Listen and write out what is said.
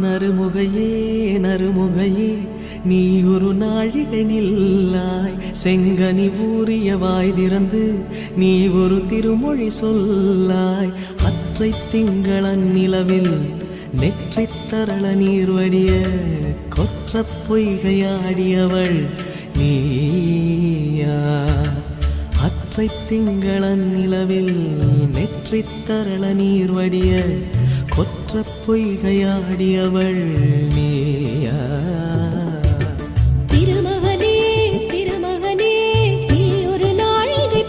நறுமுகையே நறுமுகையே நீ ஒரு நாழிகை நில்லாய், செங்கனி ஊறிய வாய் திறந்து நீ ஒரு திருமொழி சொல்லாய். அற்றை திங்களன் நிலவில் நெற்றித் தரள நீர்வடிய கொற்ற பொய்கையாடியவள் நீயா. அற்றை திங்களன் நிலவில் நெற்றித் தரள நீர்வடிய கொற்ற பொய்கையாடியவள் நீயா.